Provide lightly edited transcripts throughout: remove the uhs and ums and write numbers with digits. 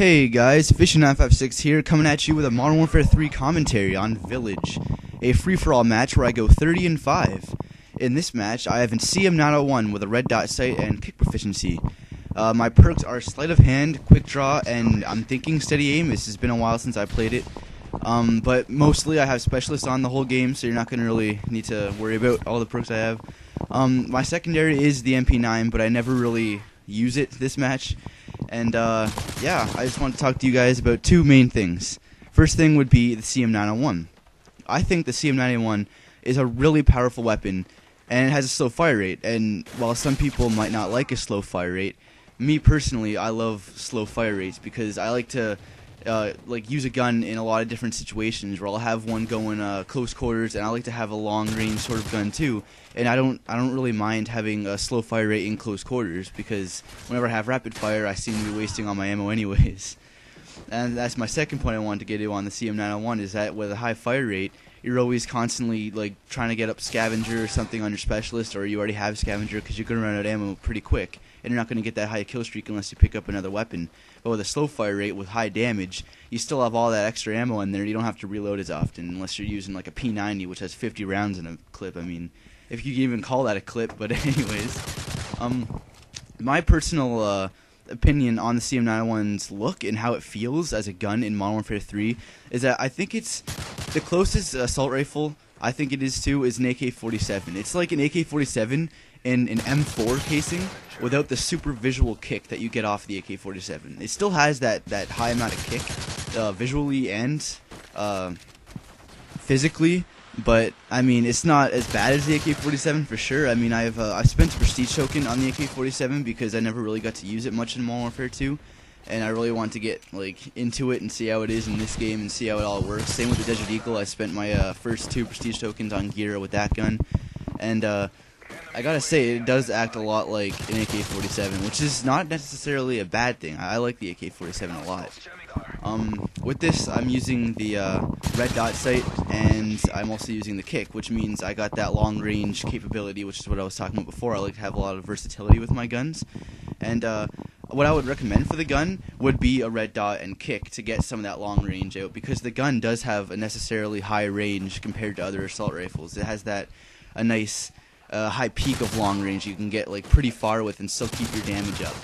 Hey guys, Fishing956 here, coming at you with a Modern Warfare 3 commentary on Village, a free-for-all match where I go 30-5. In this match, I have a CM-901 with a red dot sight and kick proficiency. My perks are Sleight of Hand, Quick Draw, and I'm thinking Steady Aim. This has been a while since I played it. But mostly I have Specialist on the whole game, so you're not going to really need to worry about all the perks I have. My secondary is the MP9, but I never really use it this match. And yeah, I just want to talk to you guys about two main things. First thing would be the CM-901. I think the CM-901 is a really powerful weapon, and it has a slow fire rate. And while some people might not like a slow fire rate, me personally, I love slow fire rates because I like to use a gun in a lot of different situations where I'll have one going close quarters, and I like to have a long range sort of gun too. And I don't really mind having a slow fire rate in close quarters because whenever I have rapid fire, I seem to be wasting all my ammo anyways. And that's my second point I wanted to get to on the CM-901 is that with a high fire rate, you're always constantly trying to get up Scavenger or something on your Specialist, or you already have Scavenger because you're going to run out of ammo pretty quick, and you're not going to get that high kill streak unless you pick up another weapon. But with a slow fire rate with high damage, you still have all that extra ammo in there. You don't have to reload as often unless you're using like a P90, which has 50 rounds in a clip. I mean, if you can even call that a clip, but anyways. My personal opinion on the CM-901's look and how it feels as a gun in Modern Warfare 3 is that I think it's the closest assault rifle I think it is to is an AK-47. It's like an AK-47 in an M4 casing without the super visual kick that you get off the AK-47. It still has that high amount of kick visually and physically, but I mean it's not as bad as the AK-47 for sure. I mean I've spent a prestige token on the AK-47 because I never really got to use it much in Modern Warfare 2, and I really want to get into it and see how it is in this game and see how it all works. Same with the Desert Eagle. I spent my first 2 prestige tokens on Gira with that gun, and I gotta say it does act a lot like an AK-47, which is not necessarily a bad thing. I like the AK-47 a lot. With this, I'm using the red dot sight, and I'm also using the kick, which means I got that long range capability, which is what I was talking about before. I like to have a lot of versatility with my guns, and what I would recommend for the gun would be a red dot and kick to get some of that long range out, because the gun does have a necessarily high range compared to other assault rifles. It has a nice high peak of long range you can get pretty far with and still keep your damage up.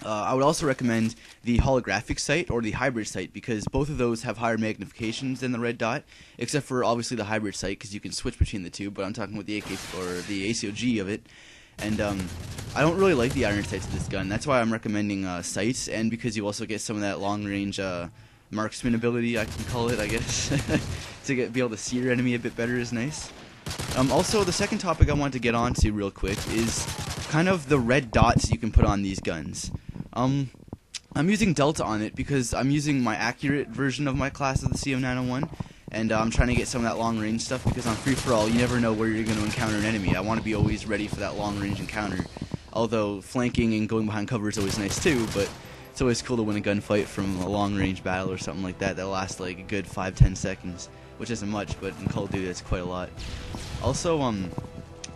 I would also recommend the holographic sight or the hybrid sight because both of those have higher magnifications than the red dot, except for obviously the hybrid sight because you can switch between the two, but I'm talking about the AK or the ACOG of it. And I don't really like the iron sights of this gun. That's why I'm recommending sights, and because you also get some of that long range marksman ability, I can call it, I guess. To be able to see your enemy a bit better is nice. Also, the second topic I want to get onto real quick is kind of the red dots you can put on these guns. I'm using Delta on it because I'm using my accurate version of my class of the CM-901, and I'm trying to get some of that long range stuff because on free-for-all you never know where you're going to encounter an enemy. I want to be always ready for that long range encounter, although flanking and going behind cover is always nice too, but it's always cool to win a gunfight from a long range battle or something like that lasts a good 5-10 seconds, which isn't much, but in Call of Duty that's quite a lot. Also,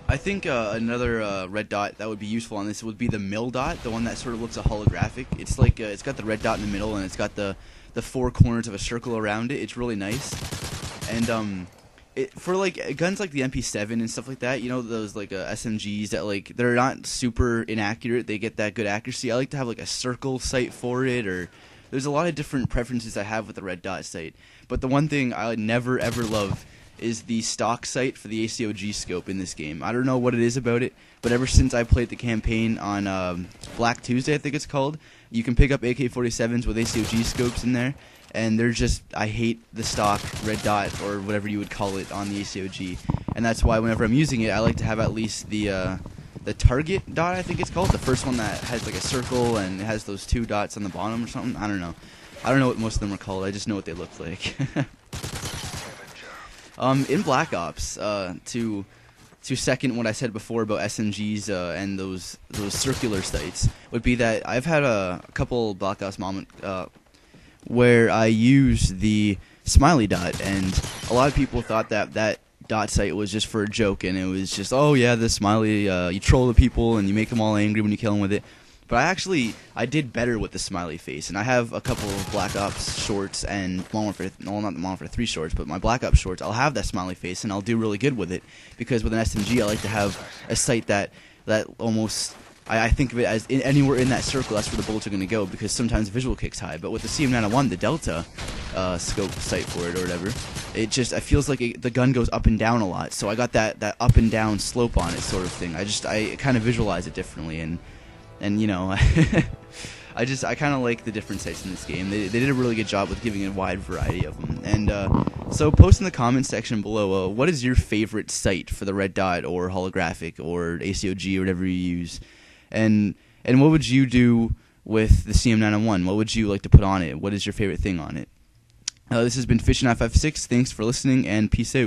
I think another red dot that would be useful on this would be the mill dot, the one that sort of looks holographic. It's it's got the red dot in the middle, and it's got the 4 corners of a circle around it. It's really nice. And for guns like the MP7 and stuff like that, you know, those SMGs that they're not super inaccurate, they get that good accuracy. I like to have a circle sight for it, or there's a lot of different preferences I have with the red dot sight. But the one thing I would never ever love is the stock sight for the ACOG scope in this game. I don't know what it is about it, but ever since I played the campaign on Black Tuesday, I think it's called, you can pick up AK-47s with ACOG scopes in there, and they're just, I hate the stock red dot, or whatever you would call it, on the ACOG. And that's why whenever I'm using it, I like to have at least the target dot, I think it's called, the first one that has a circle and it has those 2 dots on the bottom or something. I don't know. I don't know what most of them are called, I just know what they look like. In Black Ops, to second what I said before about SMGs and those circular sights, would be that I've had a couple Black Ops moments where I used the smiley dot, and a lot of people thought that dot sight was just for a joke, and it was just, oh yeah, the smiley, you troll the people and you make them all angry when you kill them with it. But I did better with the smiley face, and I have a couple of Black Ops shorts and Modern Warfare, well, not the Modern Warfare 3 shorts, but my Black Ops shorts, I'll have that smiley face, and I'll do really good with it, because with an SMG, I like to have a sight that almost, I think of it as anywhere in that circle, that's where the bullets are going to go, because sometimes visual kick's high. But with the CM-901, the Delta scope sight for it or whatever, it feels like the gun goes up and down a lot, so I got that up and down slope on it sort of thing. I kind of visualize it differently, and you know, I kind of like the different sights in this game. They did a really good job with giving a wide variety of them. And so post in the comments section below, what is your favorite sight for the red dot or holographic or ACOG or whatever you use, and what would you do with the CM-901? What would you like to put on it? What is your favorite thing on it? This has been Fishing956. Thanks for listening, and peace out.